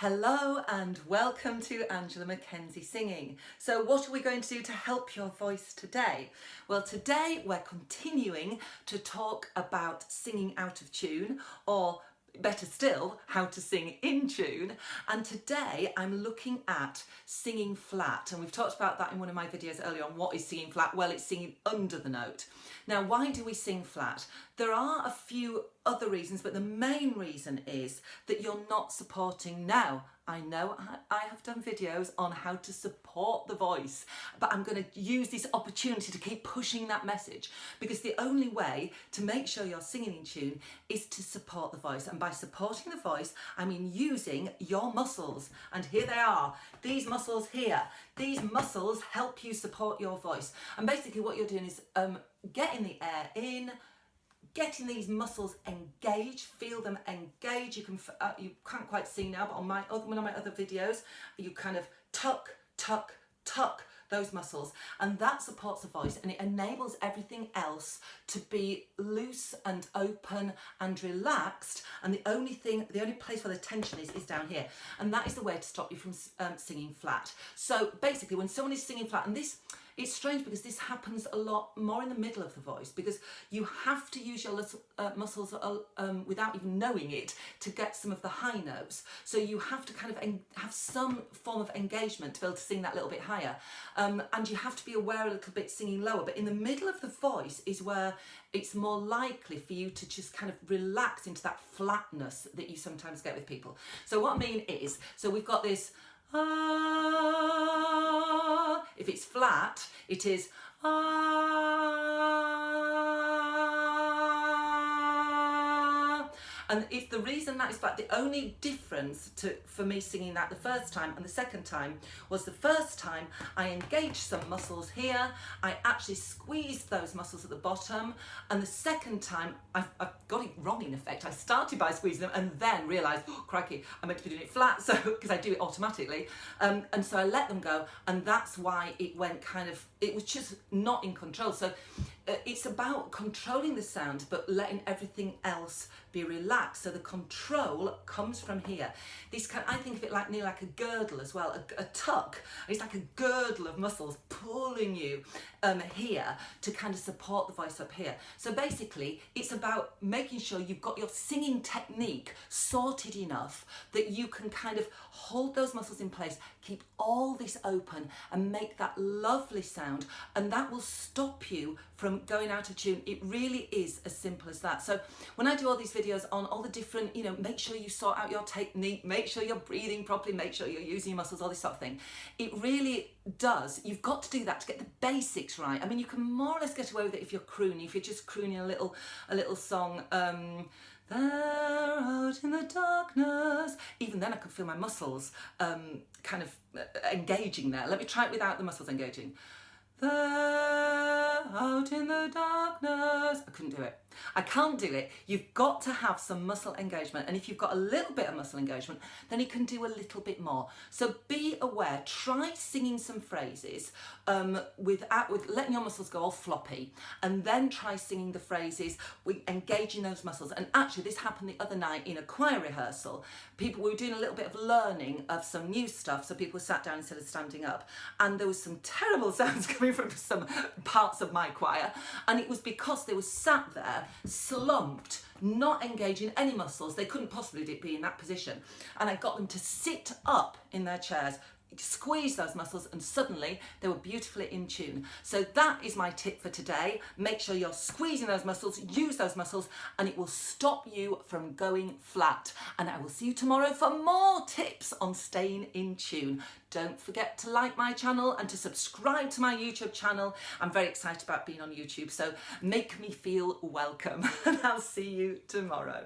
Hello and welcome to Angela Mackenzie Singing. So what are we going to do to help your voice today? Well, today we're continuing to talk about singing out of tune, or better still, how to sing in tune. And today I'm looking at singing flat. And we've talked about that in one of my videos earlier on. What is singing flat? Well, it's singing under the note. Now, why do we sing flat? There are a few other reasons, but the main reason is that you're not supporting now. I know I have done videos on how to support the voice, but I'm going to use this opportunity to keep pushing that message, because the only way to make sure you're singing in tune is to support the voice. And by supporting the voice, I mean using your muscles. And here they are, these muscles here. These muscles help you support your voice. And basically what you're doing is getting the air in, getting these muscles engaged, feel them engage. You can't quite see now, but on one of my other videos, you kind of tuck, tuck, tuck those muscles, and that supports the voice, and it enables everything else to be loose and open and relaxed. And the only place where the tension is down here, and that is the way to stop you from singing flat. So basically, when someone is singing flat, and it's strange because this happens a lot more in the middle of the voice, because you have to use your little muscles without even knowing it to get some of the high notes. So you have to kind of have some form of engagement to be able to sing that little bit higher. And you have to be aware a little bit singing lower. But in the middle of the voice is where it's more likely for you to just kind of relax into that flatness that you sometimes get with people. So what I mean is, so we've got this ah. If it's flat, it is ah. And it's the reason that is flat. The only difference for me singing that the first time and the second time was the first time I engaged some muscles here. I actually squeezed those muscles at the bottom. And the second time, I've got it wrong in effect. I started by squeezing them and then realised, oh, crikey, I meant to be doing it flat, so because I do it automatically. And so I let them go, and that's why it went it was just not in control. So it's about controlling the sound, but letting everything else be relaxed. So the control comes from here. I think of it nearly like a girdle as well, a tuck. It's like a girdle of muscles pulling you here to kind of support the voice up here. So basically, it's about making sure you've got your singing technique sorted enough that you can kind of hold those muscles in place, keep all this open, and make that lovely sound, and that will stop you from going out of tune. It really is as simple as that. So when I do all these videos on all the different, make sure you sort out your technique, make sure you're breathing properly, make sure you're using your muscles, all this sort of thing. It really does. You've got to do that to get the basics right. I mean, you can more or less get away with it if you're crooning, if you're just crooning a little song, there out in the darkness. Even then I could feel my muscles kind of engaging there. Let me try it without the muscles engaging. There out in the darkness. I couldn't do it. I can't do it. You've got to have some muscle engagement, and if you've got a little bit of muscle engagement, then you can do a little bit more. So be aware. Try singing some phrases with letting your muscles go all floppy, and then try singing the phrases with engaging those muscles. And actually, this happened the other night in a choir rehearsal. We were doing a little bit of learning of some new stuff, so people sat down instead of standing up, and there was some terrible sounds coming from some parts of my choir, and it was because they were sat there slumped, not engaging any muscles. They couldn't possibly be in that position, and I got them to sit up in their chairs, squeeze those muscles, and suddenly they were beautifully in tune. So that is my tip for today. Make sure you're squeezing those muscles, use those muscles, and it will stop you from going flat. And I will see you tomorrow for more tips on staying in tune. Don't forget to like my channel and to subscribe to my YouTube channel. I'm very excited about being on YouTube, so make me feel welcome, and I'll see you tomorrow.